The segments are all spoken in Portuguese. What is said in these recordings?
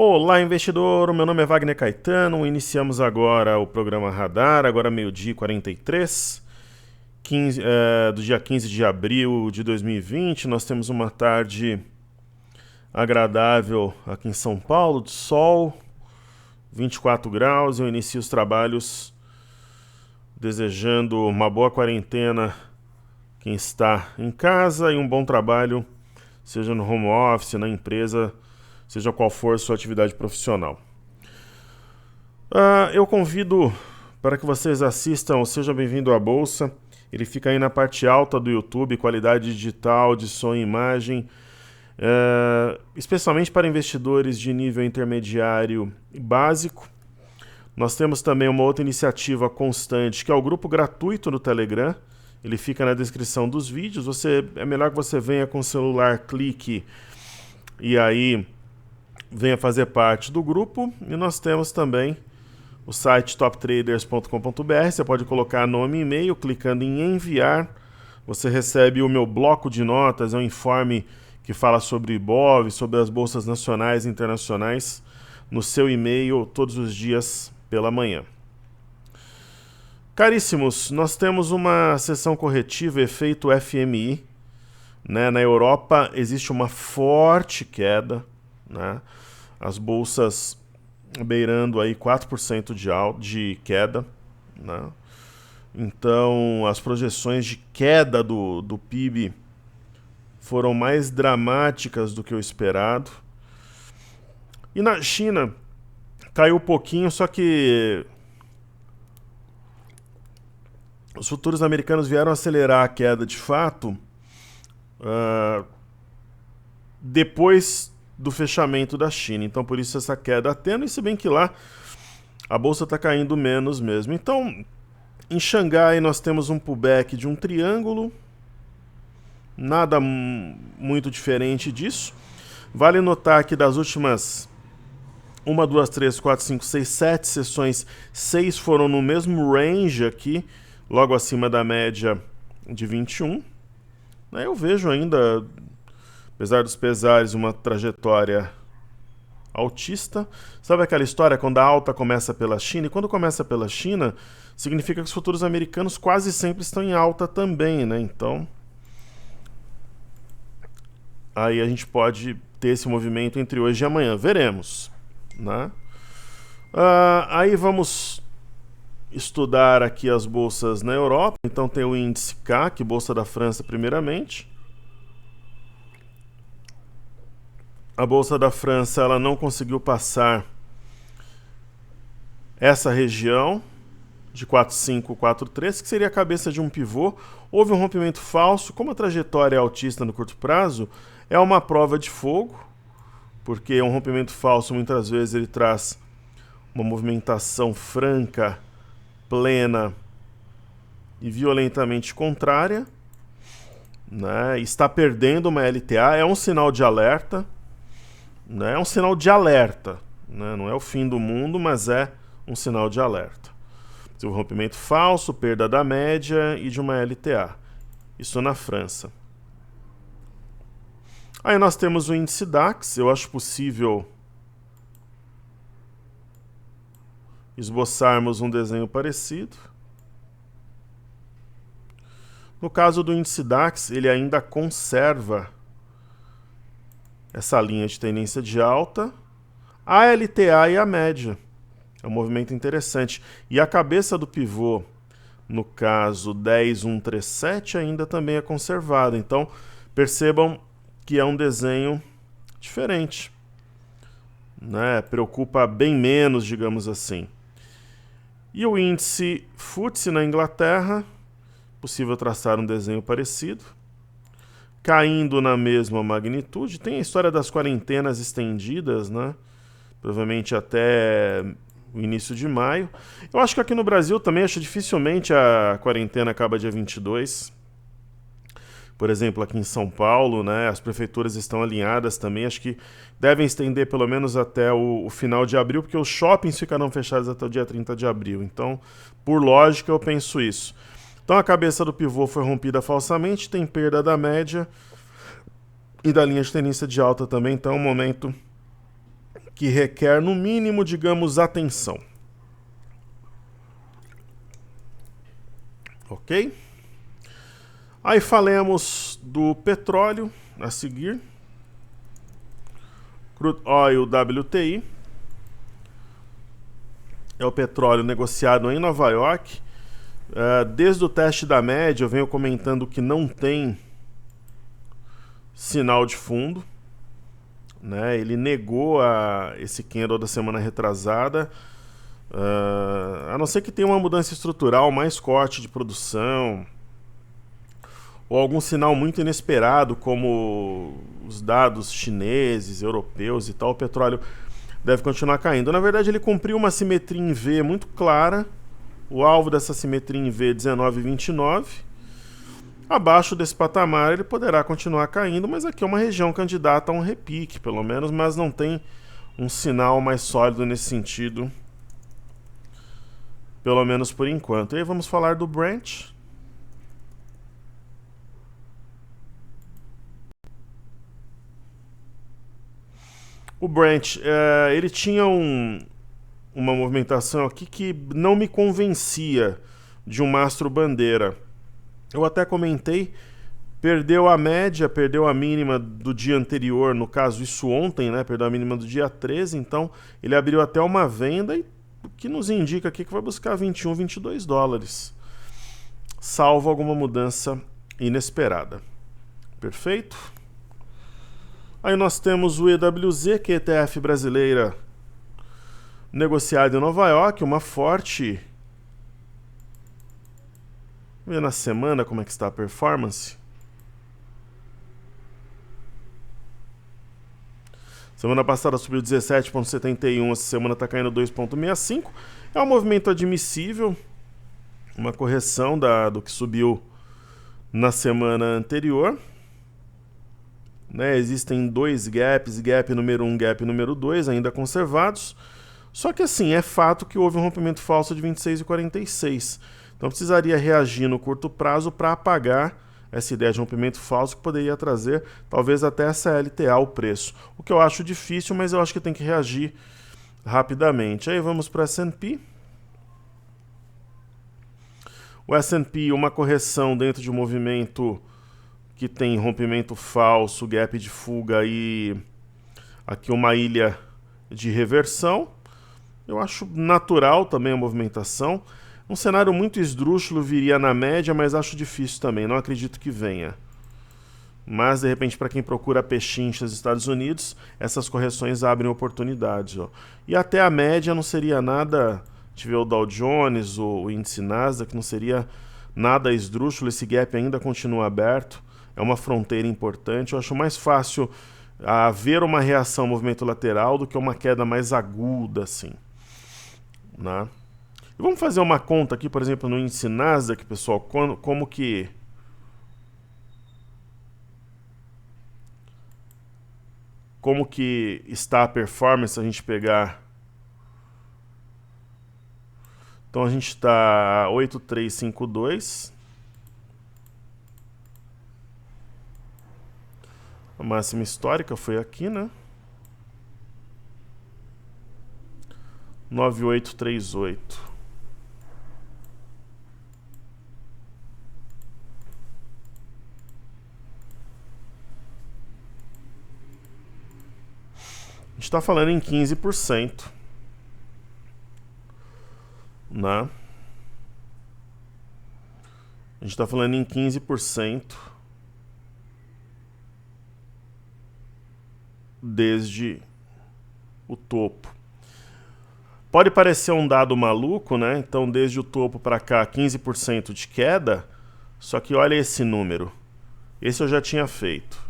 Olá, investidor! Meu nome é Wagner Caetano. Iniciamos agora o programa Radar, agora meio-dia e 43, do dia 15 de abril de 2020. Nós temos uma tarde agradável aqui em São Paulo, de sol, 24 graus. Eu inicio os trabalhos desejando uma boa quarentena quem está em casa e um bom trabalho, seja no home office, na empresa, seja qual for a sua atividade profissional. Eu convido para que vocês assistam, seja bem-vindo à Bolsa. Ele fica aí na parte alta do YouTube, qualidade digital, de som e imagem, especialmente para investidores de nível intermediário e básico. Nós temos também uma outra iniciativa constante, que é o grupo gratuito no Telegram. Ele fica na descrição dos vídeos. É melhor que você venha com o celular, clique e aí venha fazer parte do grupo. E nós temos também o site toptraders.com.br. Você pode colocar nome e e-mail, clicando em enviar. Você recebe o meu bloco de notas, é um informe que fala sobre Ibov, sobre as bolsas nacionais e internacionais, no seu e-mail todos os dias pela manhã. Caríssimos, nós temos uma sessão corretiva, efeito FMI. Na Europa existe uma forte queda, as bolsas beirando aí 4% de queda. Então, as projeções de queda do PIB foram mais dramáticas do que o esperado. E na China, caiu um pouquinho, só que os futuros americanos vieram acelerar a queda de fato depois do fechamento da China. Então, por isso essa queda tênue, se bem que lá a bolsa está caindo menos mesmo. Então, em Xangai nós temos um pullback de um triângulo, nada muito diferente disso. Vale notar que das últimas 1, 2, 3, 4, 5, 6, 7 sessões, 6 foram no mesmo range aqui, logo acima da média de 21. Eu vejo ainda, apesar dos pesares, uma trajetória altista. Sabe aquela história quando a alta começa pela China? E quando começa pela China, significa que os futuros americanos quase sempre estão em alta também, Então, aí a gente pode ter esse movimento entre hoje e amanhã. Veremos, aí vamos estudar aqui as bolsas na Europa. Então tem o índice CAC, Bolsa da França primeiramente. A Bolsa da França ela não conseguiu passar essa região de 4,5, 4,3, que seria a cabeça de um pivô. Houve um rompimento falso. Como a trajetória é altista no curto prazo, é uma prova de fogo, porque um rompimento falso muitas vezes ele traz uma movimentação franca, plena e violentamente contrária, Está perdendo uma LTA, é um sinal de alerta, É um sinal de alerta, Não é o fim do mundo, mas é um sinal de alerta. Um rompimento falso, perda da média e de uma LTA. Isso na França. Aí nós temos o índice DAX. Eu acho possível esboçarmos um desenho parecido. No caso do índice DAX, ele ainda conserva essa linha de tendência de alta, a LTA e a média. É um movimento interessante. E a cabeça do pivô, no caso 10,137, ainda também é conservada. Então, percebam que é um desenho diferente. Preocupa bem menos, digamos assim. E o índice FTSE na Inglaterra, possível traçar um desenho parecido, caindo na mesma magnitude. Tem a história das quarentenas estendidas, provavelmente até o início de maio. Eu acho que aqui no Brasil também, dificilmente a quarentena acaba dia 22. Por exemplo, aqui em São Paulo, as prefeituras estão alinhadas também. Acho que devem estender pelo menos até o final de abril, porque os shoppings ficarão fechados até o dia 30 de abril. Então, por lógica, eu penso isso. Então, a cabeça do pivô foi rompida falsamente, tem perda da média e da linha de tendência de alta também. Então, é um momento que requer, no mínimo, digamos, atenção. Ok? Aí falemos do petróleo a seguir. Crude Oil WTI. É o petróleo negociado em Nova York. Desde o teste da média, eu venho comentando que não tem sinal de fundo. Né? Ele negou esse candle da semana retrasada. A não ser que tenha uma mudança estrutural, mais corte de produção, ou algum sinal muito inesperado, como os dados chineses, europeus e tal, o petróleo deve continuar caindo. Na verdade, ele cumpriu uma simetria em V muito clara. O alvo dessa simetria em V é 19,29. Abaixo desse patamar ele poderá continuar caindo, mas aqui é uma região candidata a um repique, pelo menos, mas não tem um sinal mais sólido nesse sentido, pelo menos por enquanto. E aí vamos falar do Brent. O Brent, ele tinha uma movimentação aqui que não me convencia de um mastro bandeira. Eu até comentei, perdeu a média, perdeu a mínima do dia anterior, no caso isso ontem, né? Perdeu a mínima do dia 13, então ele abriu até uma venda, e o que nos indica aqui que vai buscar 21, 22 dólares, salvo alguma mudança inesperada. Perfeito? Aí nós temos o EWZ, que é ETF brasileira negociada em Nova York, uma forte. Vamos ver na semana como é que está a performance. Semana passada subiu 17,71, essa semana está caindo 2,65. É um movimento admissível, uma correção do que subiu na semana anterior. Né, existem dois gaps, gap número 1, gap número 2, ainda conservados. Só que assim, é fato que houve um rompimento falso de 26,46. Então precisaria reagir no curto prazo para apagar essa ideia de rompimento falso, que poderia trazer talvez até essa LTA o preço. O que eu acho difícil, mas eu acho que tem que reagir rapidamente. Aí vamos para o S&P. O S&P, uma correção dentro de um movimento que tem rompimento falso, gap de fuga e aqui uma ilha de reversão. Eu acho natural também a movimentação. Um cenário muito esdrúxulo viria na média, mas acho difícil também, não acredito que venha. Mas, de repente, para quem procura pechinchas nos Estados Unidos, essas correções abrem oportunidades. Ó. E até a média não seria nada, tiver o Dow Jones, o índice Nasdaq, não seria nada esdrúxulo, esse gap ainda continua aberto. É uma fronteira importante. Eu acho mais fácil haver uma reação ao movimento lateral do que uma queda mais aguda, assim. Né? E vamos fazer uma conta aqui, por exemplo, no índice Nasdaq, pessoal, como que está a performance se a gente pegar. Então a gente está 8,352. A máxima histórica foi aqui, né? 9838. A gente está falando em 15%. Né? A gente está falando em 15% desde o topo. Pode parecer um dado maluco, né? Então, desde o topo para cá, 15% de queda. Só que olha esse número. Esse eu já tinha feito.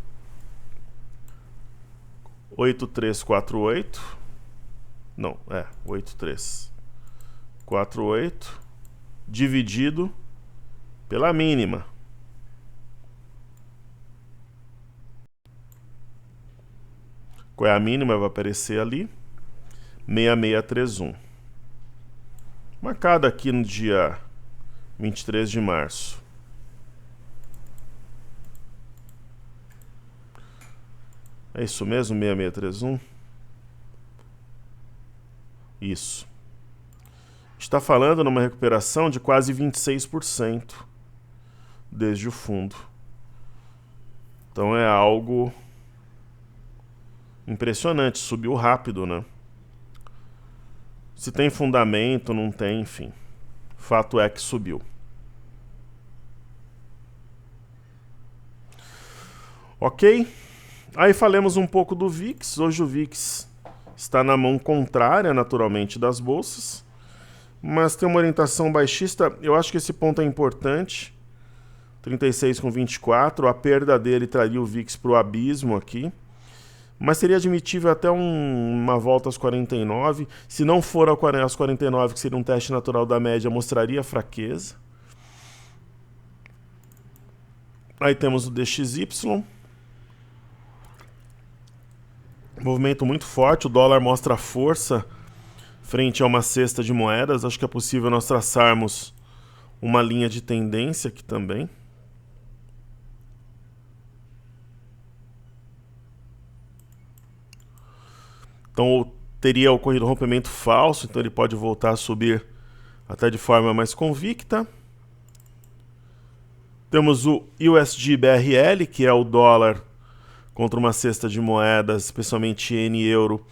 8348. Não, 8348 dividido pela mínima. Qual é a mínima? Vai aparecer ali. 6631. Marcado aqui no dia 23 de março. É isso mesmo, 6631? Isso. Está falando numa recuperação de quase 26% desde o fundo. Então é algo impressionante, subiu rápido, né? Se tem fundamento, não tem, enfim. Fato é que subiu. Ok? Aí falemos um pouco do VIX. Hoje o VIX está na mão contrária, naturalmente, das bolsas. Mas tem uma orientação baixista. Eu acho que esse ponto é importante. 36,24. A perda dele traria o VIX para o abismo aqui. Mas seria admitível até uma volta aos 49. Se não for aos 49, que seria um teste natural da média, mostraria fraqueza. Aí temos o DXY. Movimento muito forte. O dólar mostra força frente a uma cesta de moedas. Acho que é possível nós traçarmos uma linha de tendência aqui também. Então teria ocorrido um rompimento falso, então ele pode voltar a subir até de forma mais convicta. Temos o USD-BRL, que é o dólar contra uma cesta de moedas, especialmente iene e euro.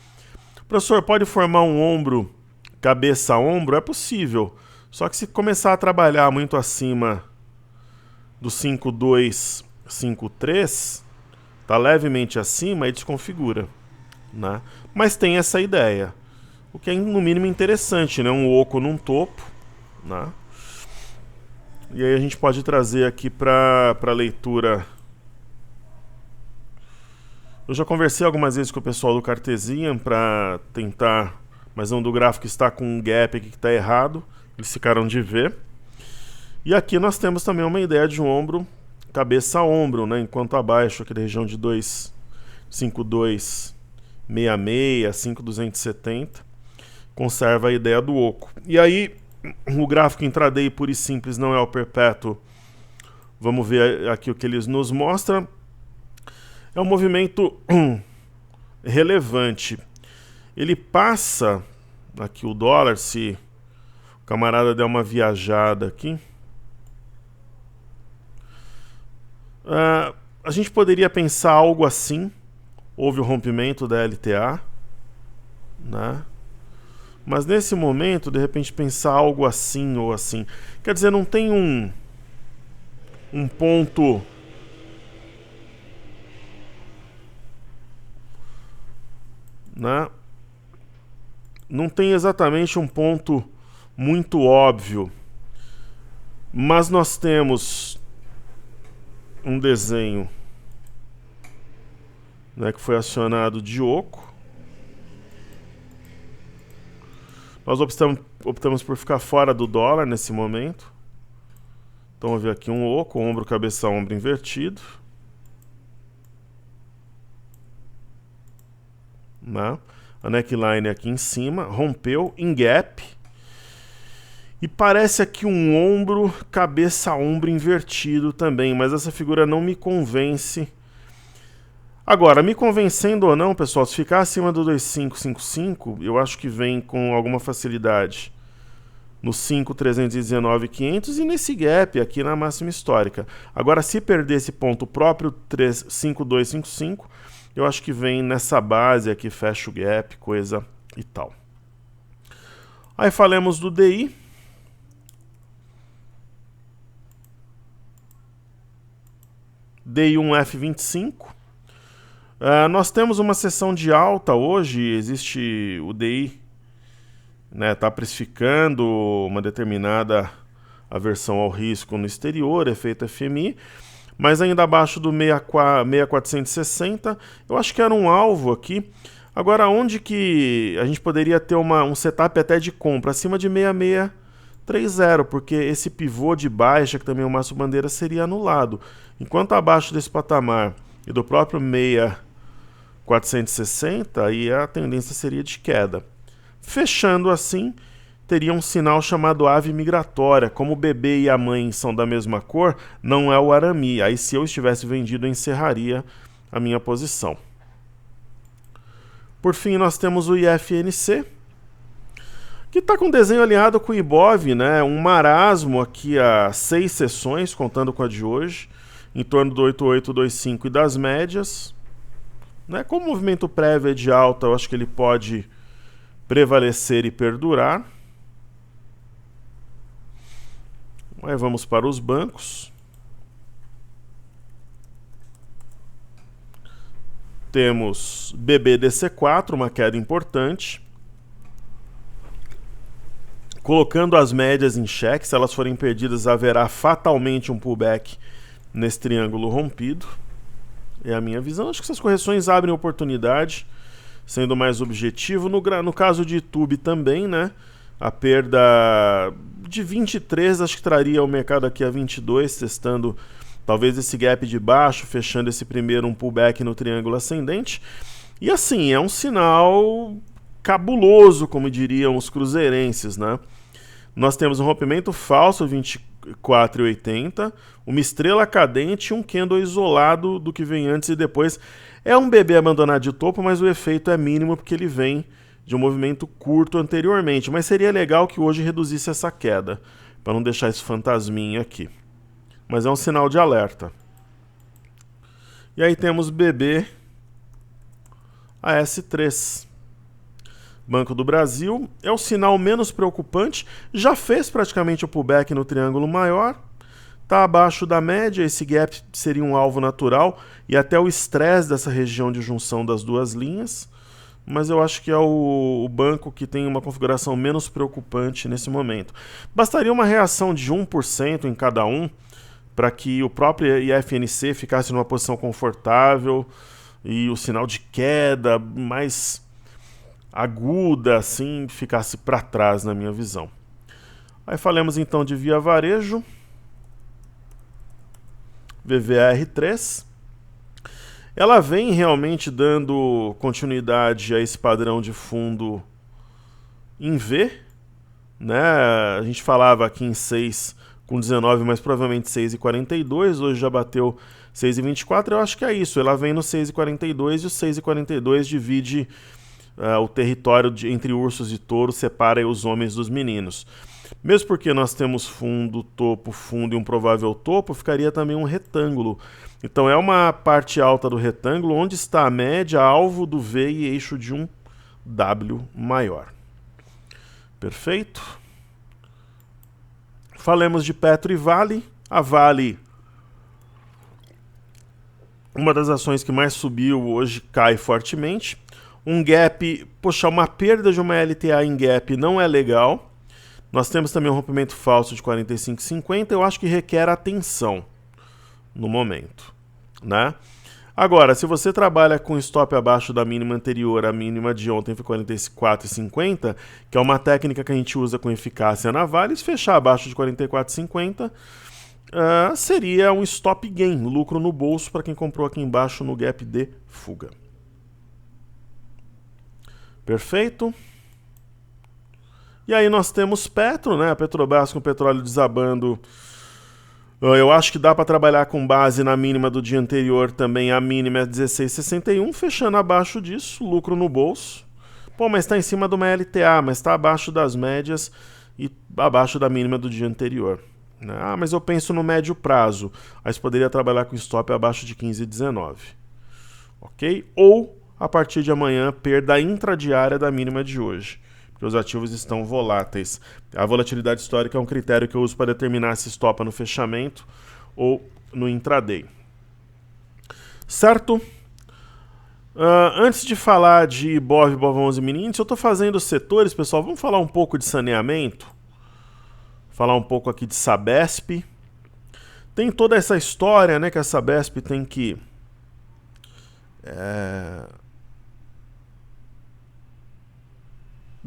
Professor, pode formar um ombro, cabeça a ombro? É possível. Só que se começar a trabalhar muito acima do 5,253, está levemente acima e desconfigura, né? Mas tem essa ideia, o que é no mínimo interessante, né? Um oco num topo, né? E aí a gente pode trazer aqui para leitura. Eu já conversei algumas vezes com o pessoal do Cartesian para tentar, mas não do gráfico está com um gap aqui que está errado, eles ficaram de ver. E aqui nós temos também uma ideia de um ombro, cabeça a ombro, né? Enquanto abaixo aqui da região de 2,5266, 5,270, conserva a ideia do oco. E aí, o gráfico intraday puro e simples não é o perpétuo. Vamos ver aqui o que eles nos mostram. É um movimento relevante. Ele passa, aqui o dólar, se o camarada der uma viajada aqui. A gente poderia pensar algo assim. Houve o rompimento da LTA, né? Mas nesse momento, de repente, pensar algo assim ou assim. Quer dizer, não tem um ponto né? Não tem exatamente um ponto muito óbvio, mas nós temos um desenho, né, que foi acionado de oco. Nós optamos por ficar fora do dólar nesse momento. Então vamos ver aqui um oco, ombro, cabeça, ombro invertido, né? A neckline aqui em cima, rompeu em gap. E parece aqui um ombro, cabeça, ombro invertido também, mas essa figura não me convence. Agora, me convencendo ou não, pessoal, se ficar acima do 2,555, eu acho que vem com alguma facilidade no 5,319,500 e nesse gap aqui na máxima histórica. Agora, se perder esse ponto próprio, 5,255, eu acho que vem nessa base aqui, fecha o gap, coisa e tal. Aí falemos do DI. DI1F25. Nós temos uma sessão de alta hoje, existe o DI, né, tá precificando uma determinada aversão ao risco no exterior, efeito FMI, mas ainda abaixo do 6.460, eu acho que era um alvo aqui. Agora, onde que a gente poderia ter um setup até de compra? Acima de 6.630, porque esse pivô de baixa, que também é o Márcio Bandeira, seria anulado. Enquanto abaixo desse patamar e do próprio 6.460, aí a tendência seria de queda. Fechando assim, teria um sinal chamado ave migratória. Como o bebê e a mãe são da mesma cor, não é o arame. Aí se eu estivesse vendido, eu encerraria a minha posição. Por fim, nós temos o IFNC. que está com desenho alinhado com o Ibov, né? Um marasmo aqui a 6 sessões, contando com a de hoje, em torno do 8825 e das médias. Né? Como o movimento prévio é de alta, eu acho que ele pode prevalecer e perdurar. Aí vamos para os bancos. Temos BBDC4, uma queda importante. Colocando as médias em xeque, se elas forem perdidas, haverá fatalmente um pullback nesse triângulo rompido. É a minha visão. Acho que essas correções abrem oportunidade, sendo mais objetivo. No caso de YouTube também, né? A perda de 23, acho que traria o mercado aqui a 22, testando talvez esse gap de baixo, fechando esse primeiro um pullback no triângulo ascendente. E assim, é um sinal cabuloso, como diriam os cruzeirenses, né? Nós temos um rompimento falso, 24,80, uma estrela cadente e um candle isolado do que vem antes e depois. É um bebê abandonado de topo, mas o efeito é mínimo porque ele vem de um movimento curto anteriormente. Mas seria legal que hoje reduzisse essa queda, para não deixar esse fantasminha aqui. Mas é um sinal de alerta. E aí temos BB AS3. Banco do Brasil é o sinal menos preocupante, já fez praticamente o pullback no triângulo maior, está abaixo da média, esse gap seria um alvo natural e até o estresse dessa região de junção das duas linhas, mas eu acho que é o banco que tem uma configuração menos preocupante nesse momento. Bastaria uma reação de 1% em cada um para que o próprio IFNC ficasse numa posição confortável e o sinal de queda mais aguda, assim, ficasse para trás na minha visão. Aí falamos então de Via Varejo, VVR3. Ela vem realmente dando continuidade a esse padrão de fundo em V, né? A gente falava aqui em 6 com 19, mas provavelmente 6,42, hoje já bateu 6,24, eu acho que é isso, ela vem no 6,42 e o 6,42 divide o território entre ursos e touros, separa aí os homens dos meninos. Mesmo porque nós temos fundo, topo, fundo e um provável topo, ficaria também um retângulo. Então é uma parte alta do retângulo onde está a média, alvo do V e eixo de um W maior. Perfeito? Falemos de Petro e Vale. A Vale, uma das ações que mais subiu hoje, cai fortemente. Um gap, poxa, uma perda de uma LTA em gap não é legal. Nós temos também um rompimento falso de 45,50. Eu acho que requer atenção no momento, né? Agora, se você trabalha com stop abaixo da mínima anterior, a mínima de ontem foi 44,50, que é uma técnica que a gente usa com eficácia na Vale, se fechar abaixo de 44,50, seria um stop gain, lucro no bolso para quem comprou aqui embaixo no gap de fuga. Perfeito? E aí nós temos Petro, né? A Petrobras com o petróleo desabando. Eu acho que dá para trabalhar com base na mínima do dia anterior também. A mínima é 16,61, fechando abaixo disso, lucro no bolso. Pô, mas está em cima de uma LTA, mas está abaixo das médias e abaixo da mínima do dia anterior. Ah, mas eu penso no médio prazo. Aí você poderia trabalhar com stop abaixo de 15,19. Ok? Ou a partir de amanhã, perda intradiária da mínima de hoje, porque os ativos estão voláteis. A volatilidade histórica é um critério que eu uso para determinar se estopa no fechamento ou no intraday. Certo? Antes de falar de Ibov, Ibov 11 mini índice, eu estou fazendo os setores, pessoal. Vamos falar um pouco de saneamento, falar um pouco aqui de Sabesp. Tem toda essa história, né, que a Sabesp tem que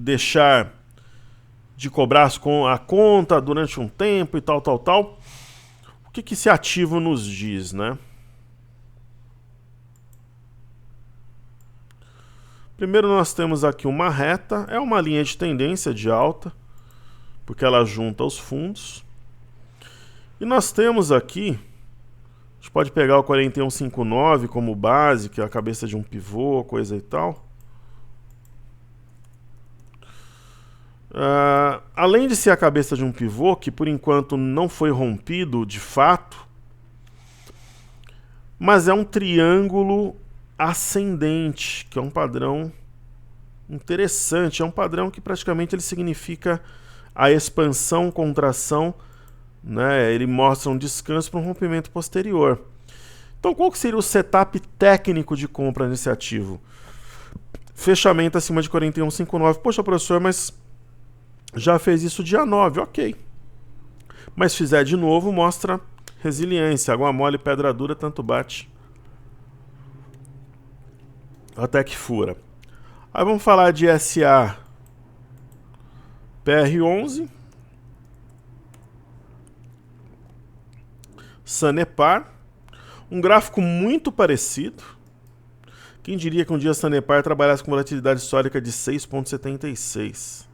deixar de cobrar a conta durante um tempo e tal. O que esse ativo nos diz, né? Primeiro nós temos aqui uma reta, é uma linha de tendência de alta, porque ela junta os fundos. E nós temos aqui, a gente pode pegar o 41,59 como base, que é a cabeça de um pivô, coisa e tal. Além de ser a cabeça de um pivô, que por enquanto não foi rompido de fato, mas é um triângulo ascendente, que é um padrão interessante, é um padrão que praticamente ele significa a expansão, contração, né? Ele mostra um descanso para um rompimento posterior. Então qual que seria o setup técnico de compra nesse ativo? Fechamento acima de 41,59. Poxa, professor, mas já fez isso dia 9, ok. Mas fizer de novo, mostra resiliência. Água mole, pedra dura, tanto bate até que fura. Aí vamos falar de SA PR11, Sanepar, um gráfico muito parecido. Quem diria que um dia a Sanepar trabalhasse com volatilidade histórica de 6,76.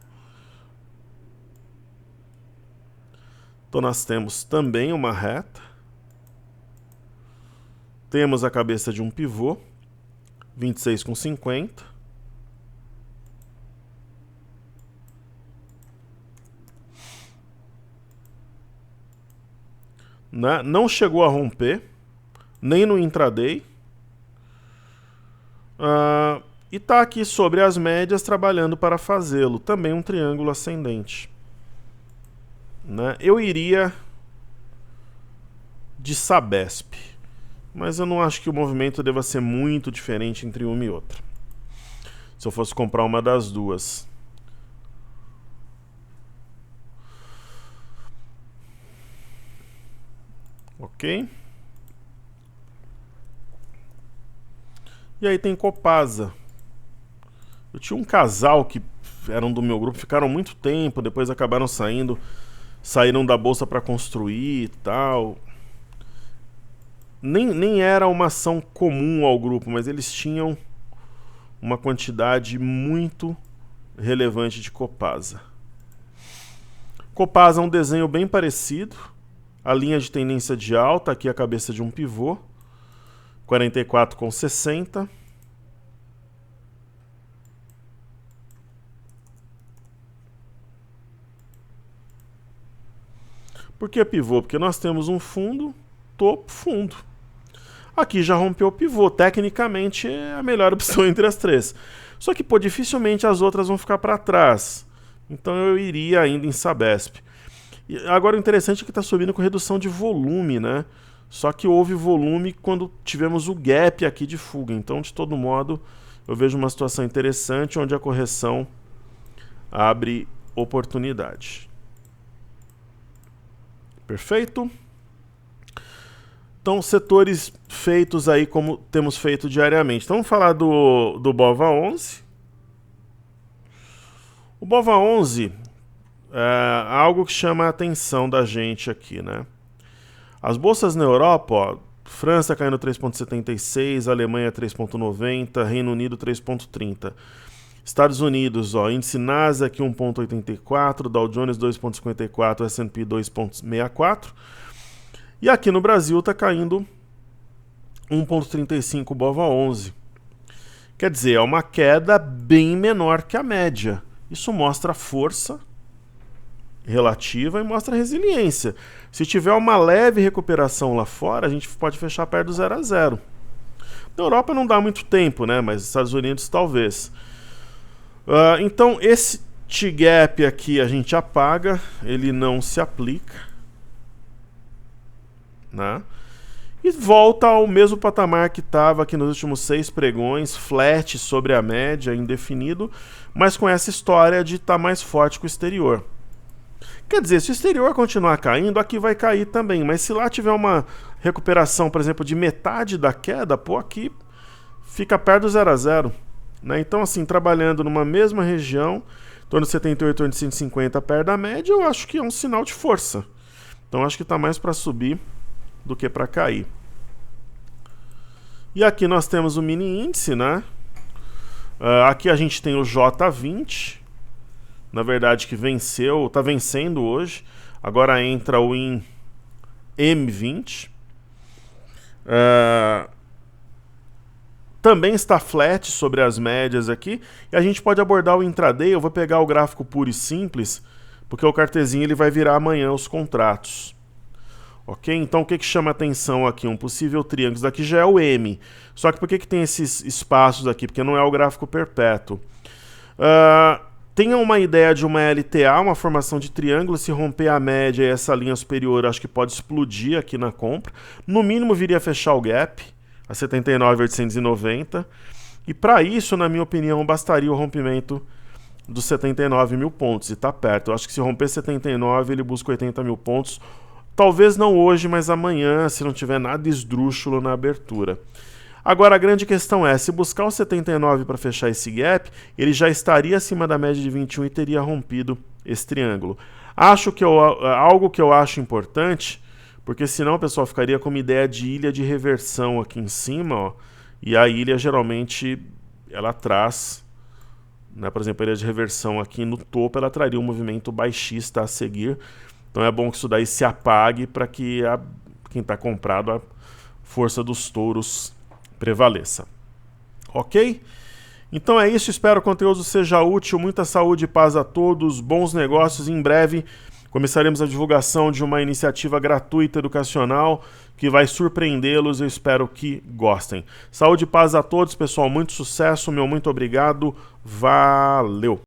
Então nós temos também uma reta. Temos a cabeça de um pivô, 26,50. Não chegou a romper, nem no intraday. E está aqui sobre as médias trabalhando para fazê-lo. Também um triângulo ascendente. Eu iria de Sabesp, mas eu não acho que o movimento deva ser muito diferente entre uma e outra. Se eu fosse comprar uma das duas. Ok? E aí tem Copasa. Eu tinha um casal que eram do meu grupo, ficaram muito tempo, depois acabaram saíram da bolsa para construir e tal. Nem era uma ação comum ao grupo, mas eles tinham uma quantidade muito relevante de Copasa. Copasa é um desenho bem parecido. A linha de tendência de alta, aqui a cabeça de um pivô, 44,60. Por que pivô? Porque nós temos um fundo, topo, fundo. Aqui já rompeu o pivô. Tecnicamente é a melhor opção entre as três. Só que, dificilmente as outras vão ficar para trás. Então eu iria ainda em Sabesp. E agora o interessante é que está subindo com redução de volume, né? Só que houve volume quando tivemos o gap aqui de fuga. Então, de todo modo, eu vejo uma situação interessante onde a correção abre oportunidade. Perfeito? Então, setores feitos aí como temos feito diariamente. Então, vamos falar do BOVA11. O BOVA11 é algo que chama a atenção da gente aqui, né? As bolsas na Europa, ó, França caindo 3,76, Alemanha 3,90, Reino Unido 3,30. Estados Unidos, ó, índice Nasdaq 1,84, Dow Jones 2,54, S&P 2,64. E aqui no Brasil está caindo 1,35 BOVA11. Quer dizer, é uma queda bem menor que a média. Isso mostra força relativa e mostra resiliência. Se tiver uma leve recuperação lá fora, a gente pode fechar perto do 0 a 0. Na Europa não dá muito tempo, né? Mas nos Estados Unidos talvez. Então esse T-gap aqui a gente apaga, ele não se aplica, né? E volta ao mesmo patamar que estava aqui nos últimos 6 pregões, flat sobre a média, indefinido, mas com essa história de estar mais forte que o exterior. Quer dizer, se o exterior continuar caindo, aqui vai cair também, mas se lá tiver uma recuperação, por exemplo, de metade da queda, aqui fica perto do 0 a 0. Né? Então, assim, trabalhando numa mesma região, em torno de 78, em torno de 150 perto da média, eu acho que é um sinal de força. Então, acho que está mais para subir do que para cair. E aqui nós temos o mini índice, né? Aqui a gente tem o J20, na verdade que venceu, está vencendo hoje. Agora entra o M20. também está flat sobre as médias aqui, e a gente pode abordar o intraday. Eu vou pegar o gráfico puro e simples, porque o cartezinho ele vai virar amanhã os contratos. Ok? Então o que chama atenção aqui? Um possível triângulo. Isso daqui já é o M. Só que por que tem esses espaços aqui? Porque não é o gráfico perpétuo. Tenha uma ideia de uma LTA, uma formação de triângulo. Se romper a média e essa linha superior, acho que pode explodir aqui na compra. No mínimo viria a fechar o gap, a 79.890. E para isso, na minha opinião, bastaria o rompimento dos 79 mil pontos. E está perto. Eu acho que se romper 79, ele busca 80 mil pontos. Talvez não hoje, mas amanhã, se não tiver nada esdrúxulo na abertura. Agora, a grande questão é, se buscar o 79 para fechar esse gap, ele já estaria acima da média de 21 e teria rompido esse triângulo. Algo que eu acho importante, porque senão o pessoal ficaria com uma ideia de ilha de reversão aqui em cima, ó, e a ilha geralmente ela traz, né, por exemplo, a ilha de reversão aqui no topo, ela traria um movimento baixista a seguir. Então é bom que isso daí se apague para que quem está comprado, a força dos touros prevaleça. Ok? Então é isso, espero que o conteúdo seja útil, muita saúde e paz a todos, bons negócios. Em breve começaremos a divulgação de uma iniciativa gratuita educacional que vai surpreendê-los, eu espero que gostem. Saúde e paz a todos, pessoal, muito sucesso, meu muito obrigado, valeu!